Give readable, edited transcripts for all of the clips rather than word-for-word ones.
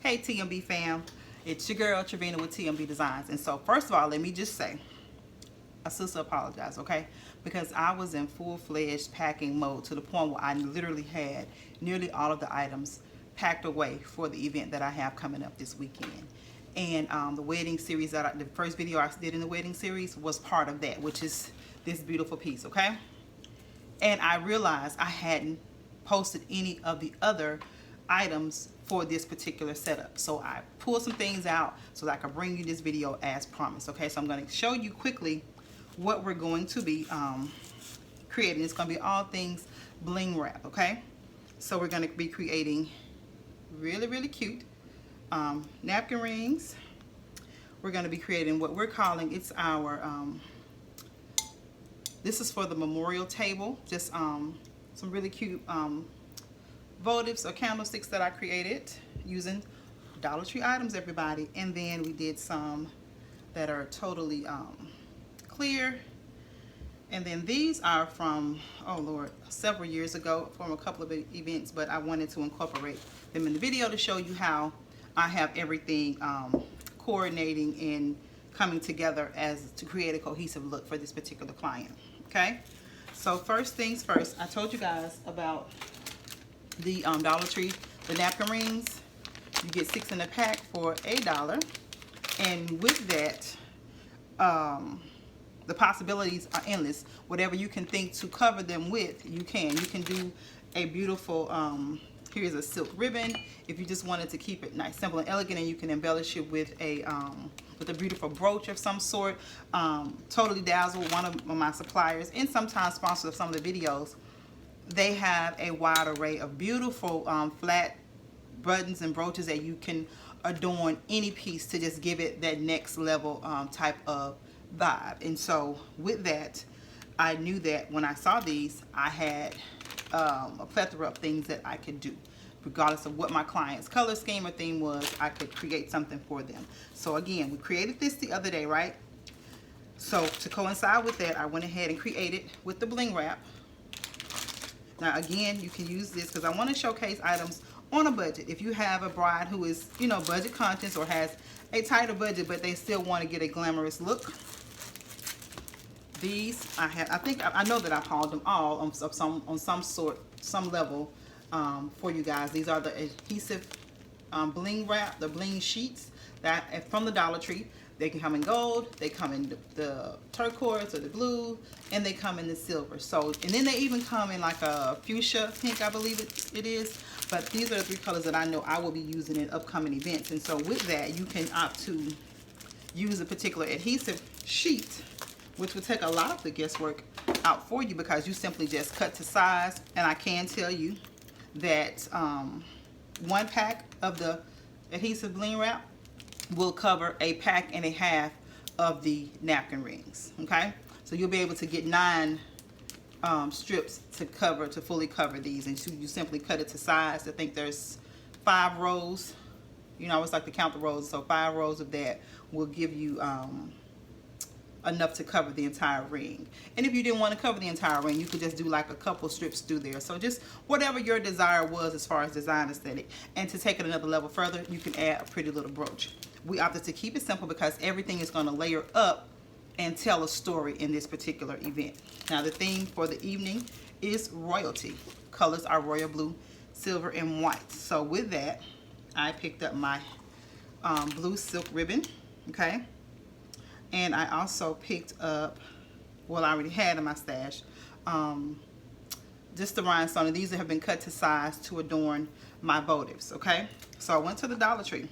Hey TMB fam, it's your girl Trevina with TMB Designs. And so first of all, let me just say, I sister apologize, okay? Because I was in full-fledged packing mode to the point where I literally had nearly all of the items packed away for the event that I have coming up this weekend. And the wedding series, the first video I did in the wedding series was part of that, which is this beautiful piece, okay? And I realized I hadn't posted any of the other items for this particular setup. So I pulled some things out so that I could bring you this video as promised. Okay, so I'm going to show you quickly what we're going to be creating. It's going to be all things bling wrap. Okay, so we're going to be creating really cute napkin rings. We're going to be creating what we're calling, it's our this is for the memorial table, just some really cute votives or candlesticks that I created using Dollar Tree items, everybody. And then we did some that are totally clear. And then these are from, oh Lord, several years ago from a couple of events, but I wanted to incorporate them in the video to show you how I have everything coordinating and coming together as to create a cohesive look for this particular client. Okay, so first things first, I told you guys about the Dollar Tree, the napkin rings. You get 6 in a pack for $1, and with that, the possibilities are endless. Whatever you can think to cover them with, you can. You can do a beautiful, here's a silk ribbon. If you just wanted to keep it nice, simple, and elegant, and you can embellish it with a beautiful brooch of some sort. Totally Dazzle, one of my suppliers, and sometimes sponsors of some of the videos. They have a wide array of beautiful flat buttons and brooches that you can adorn any piece to just give it that next level type of vibe. And so with that, I knew that when I saw these, I had a plethora of things that I could do. Regardless of what my client's color scheme or theme was, I could create something for them. So again, we created this the other day, right? So to coincide with that, I went ahead and created with the bling wrap. Now again, you can use this because I want to showcase items on a budget. If you have a bride who is, you know, budget conscious or has a tighter budget, but they still want to get a glamorous look, these I know that I've hauled them all on some level for you guys. These are the adhesive bling wrap, the bling sheets that from the Dollar Tree. They can come in gold, they come in the turquoise or the blue, and they come in the silver. So, and then they even come in like a fuchsia pink, I believe it is. But these are the 3 colors that I know I will be using in upcoming events. And so with that, you can opt to use a particular adhesive sheet, which will take a lot of the guesswork out for you because you simply just cut to size. And I can tell you that 1 pack of the adhesive bling wrap will cover a pack and a half of the napkin rings. Okay, so you'll be able to get 9 strips to fully cover these, and so you simply cut it to size. I think there's 5 rows. You know, I always like to count the rows, so 5 rows of that will give you enough to cover the entire ring. And if you didn't want to cover the entire ring, you could just do like a couple strips through there. So just whatever your desire was as far as design aesthetic. And to take it another level further, you can add a pretty little brooch. We opted to keep it simple because everything is going to layer up and tell a story in this particular event. Now the theme for the evening is royalty. Colors are royal blue, silver, and white. So with that, I picked up my blue silk ribbon, okay? And I also picked up, well, I already had in my stash, just the rhinestone. And these have been cut to size to adorn my votives, okay? So I went to the Dollar Tree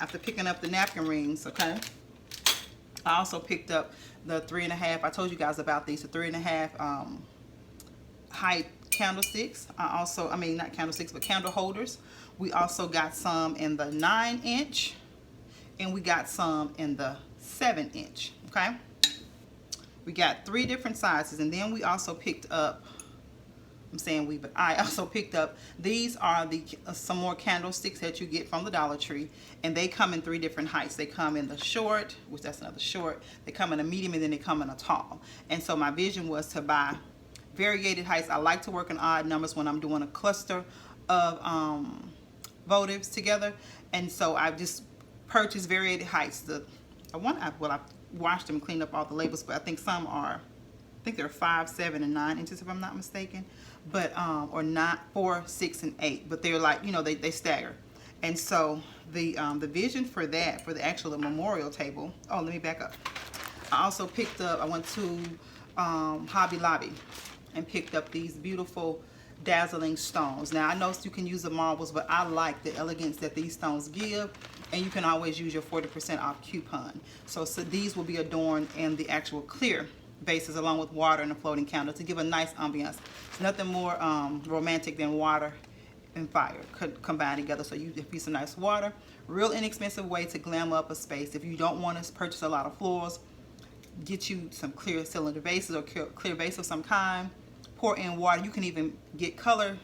after picking up the napkin rings, okay? I also picked up the 3.5, I told you guys about these, the 3.5 height candlesticks. I mean, not candlesticks, but candle holders. We also got some in the 9-inch. And we got some in the 7-inch, okay? We got 3 different sizes, and then we also picked up, but I also picked up, these are the some more candlesticks that you get from the Dollar Tree, and they come in 3 different heights. They come in the short, which that's another short, they come in a medium, and then they come in a tall. And so my vision was to buy variegated heights. I like to work in odd numbers when I'm doing a cluster of votives together, and so I just purchased variated heights. I washed them and cleaned up all the labels, but I think some are, I think they're 5, 7, and 9 inches if I'm not mistaken, but or not 4, 6, and 8. But they're like, you know, they stagger. And so the vision for that, for the actual memorial table. Oh, let me back up. I also picked up. I went to Hobby Lobby and picked up these beautiful dazzling stones. Now I know you can use the marbles, but I like the elegance that these stones give, and you can always use your 40% off coupon. So these will be adorned in the actual clear vases along with water and a floating candle to give a nice ambiance. It's nothing more romantic than water and fire combined together. So you use some nice water. Real inexpensive way to glam up a space. If you don't want to purchase a lot of florals, get you some clear cylinder vases or clear vase of some kind. Pour in water. You can even get color,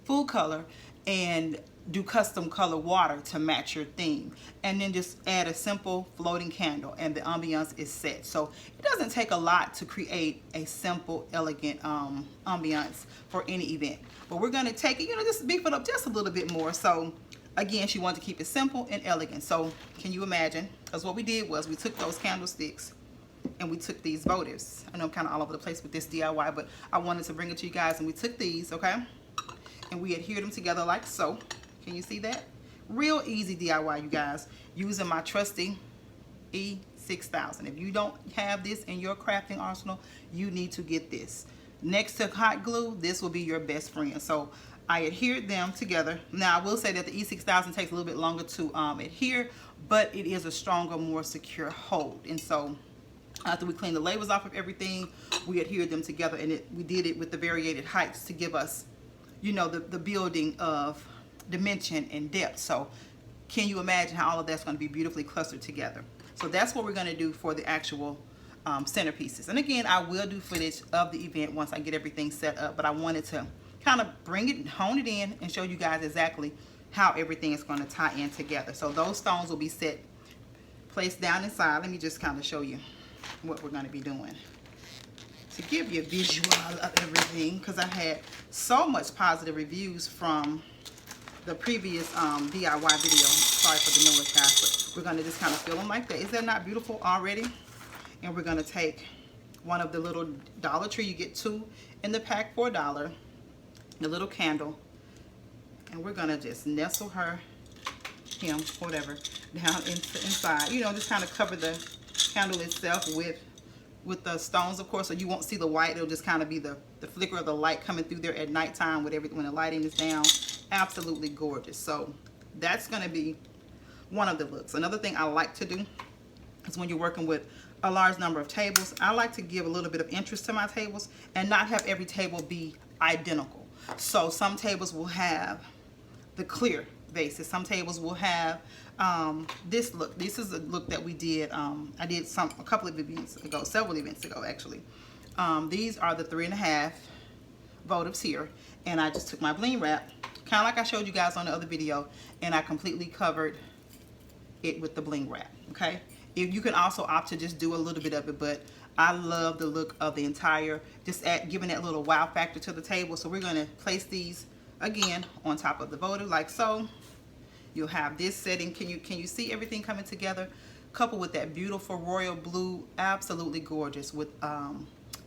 food color, and do custom color water to match your theme, and then just add a simple floating candle and the ambiance is set. So it doesn't take a lot to create a simple, elegant ambiance for any event, but we're going to take it, you know, just beef it up just a little bit more. So again, she wanted to keep it simple and elegant. So can you imagine? Because what we did was we took those candlesticks and we took these votives. I know I'm kind of all over the place with this DIY, but I wanted to bring it to you guys. And we took these, okay, and we adhered them together like so. Can you see that? Real easy DIY, you guys, using my trusty E6000. If you don't have this in your crafting arsenal, you need to get this. Next to hot glue, this will be your best friend. So I adhered them together. Now I will say that the E6000 takes a little bit longer to adhere, but it is a stronger, more secure hold. And so after we cleaned the labels off of everything, we adhered them together, and we did it with the variated heights to give us, you know, the building of dimension and depth. So can you imagine how all of that's going to be beautifully clustered together? So that's what we're going to do for the actual centerpieces. And again, I will do footage of the event once I get everything set up, but I wanted to kind of bring it, hone it in, and show you guys exactly how everything is going to tie in together. So those stones will be set, placed down inside. Let me just kind of show you what we're going to be doing to give you a visual of everything, because I had so much positive reviews from the previous DIY video. Sorry for the noise, guys, but we're going to just kind of fill them like that. Is that not beautiful already? And we're going to take one of the little Dollar Tree. You get 2 in the pack for $1. The little candle, and we're going to just nestle him, whatever, down inside. You know, just kind of cover the candle itself with the stones, of course, so you won't see the white. It'll just kind of be the flicker of the light coming through there at nighttime with when the lighting is down. Absolutely gorgeous. So that's going to be one of the looks. Another thing I like to do is when you're working with a large number of tables, I like to give a little bit of interest to my tables and not have every table be identical. So some tables will have the clear vases. Some tables will have this look. This is a look that we did. I did a couple of events ago, several events ago actually. These are the 3.5 votives here, and I just took my bling wrap, kind of like I showed you guys on the other video, and I completely covered it with the bling wrap. Okay, if you can also opt to just do a little bit of it, but I love the look of the entire, just giving that little wow factor to the table. So we're going to place these again on top of the votive like so. You'll have this setting. Can you see everything coming together, coupled with that beautiful royal blue, absolutely gorgeous, with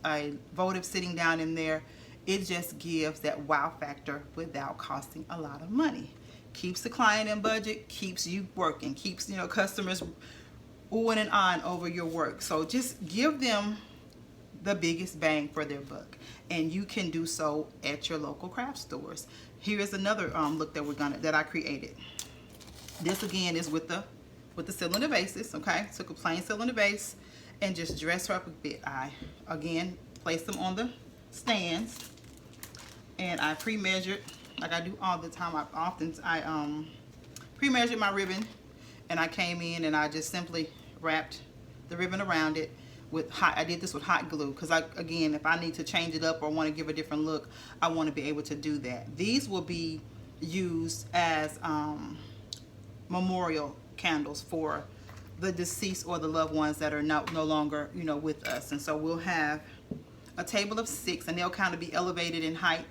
a votive sitting down in there. It just gives that wow factor without costing a lot of money. Keeps the client in budget, keeps you working, keeps, you know, customers oohing and ahhing over your work. So just give them the biggest bang for their buck, and you can do so at your local craft stores. Here is another look that I created. This again is with the cylinder vases. Okay, took a plain cylinder vase and just dressed her up a bit. I again placed them on the stands, and I pre-measured like I do all the time. I pre-measured my ribbon, and I came in and I just simply wrapped the ribbon around it with I did this with hot glue, because again, if I need to change it up or want to give a different look, I want to be able to do that. These will be used as memorial candles for the deceased or the loved ones that are no longer, you know, with us. And so we'll have a table of 6, and they'll kind of be elevated in height,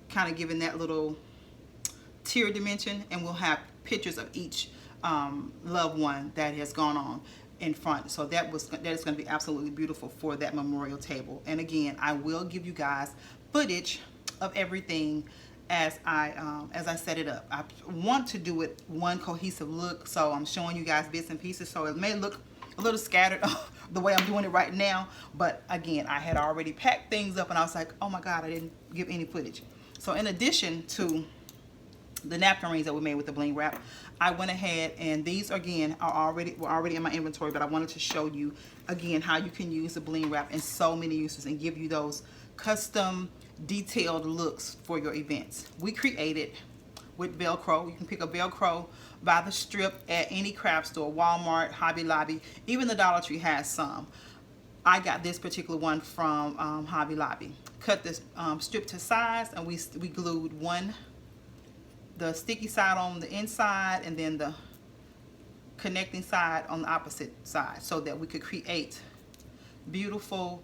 kind of giving that little tier dimension, and we'll have pictures of each loved one that has gone on in front. So that is going to be absolutely beautiful for that memorial table. And again, I will give you guys footage of everything as I set it up. I want to do it one cohesive look, so I'm showing you guys bits and pieces, so it may look a little scattered the way I'm doing it right now. But again, I had already packed things up and I was like, oh my god, I didn't give any footage. So in addition to the napkin rings that we made with the bling wrap, I went ahead, and these again were already in my inventory, but I wanted to show you again how you can use the bling wrap in so many uses and give you those custom detailed looks for your events. We created with Velcro. You can pick a Velcro by the strip at any craft store, Walmart, Hobby Lobby, even the Dollar Tree has some. I got this particular one from Hobby Lobby. Cut this strip to size, and we glued the sticky side on the inside and then the connecting side on the opposite side, so that we could create beautiful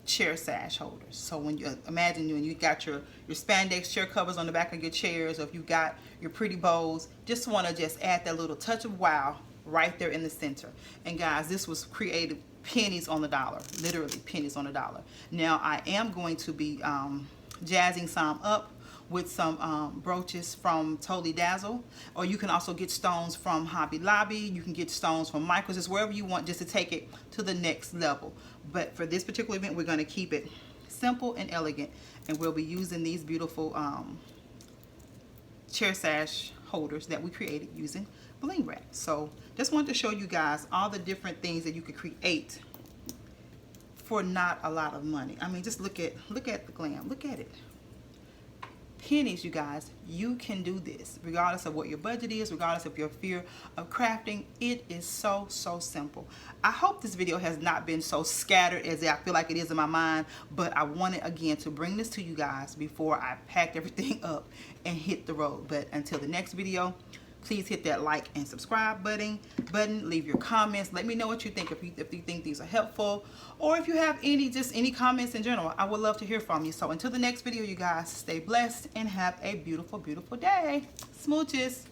chair sash holders. So when you imagine when you got your spandex chair covers on the back of your chairs, or if you got your pretty bows, just want to just add that little touch of wow right there in the center. And guys, this was created pennies on the dollar, literally pennies on the dollar. Now I am going to be jazzing some up with some brooches from Totally Dazzle, or you can also get stones from Hobby Lobby. You can get stones from Michael's, just wherever you want, just to take it to the next level. But for this particular event, we're going to keep it simple and elegant, and we'll be using these beautiful chair sash holders that we created using bling wrap. So just wanted to show you guys all the different things that you could create for not a lot of money. I mean, just look at the glam. Look at it. Pennies, you guys. You can do this regardless of what your budget is, regardless of your fear of crafting. It is so simple. I hope this video has not been so scattered as I feel like it is in my mind, but I wanted again to bring this to you guys before I packed everything up and hit the road. But until the next video, please hit that like and subscribe button. Leave your comments. Let me know what you think, if you think these are helpful, or if you have any comments in general. I would love to hear from you. So until the next video, you guys, stay blessed and have a beautiful day. Smooches.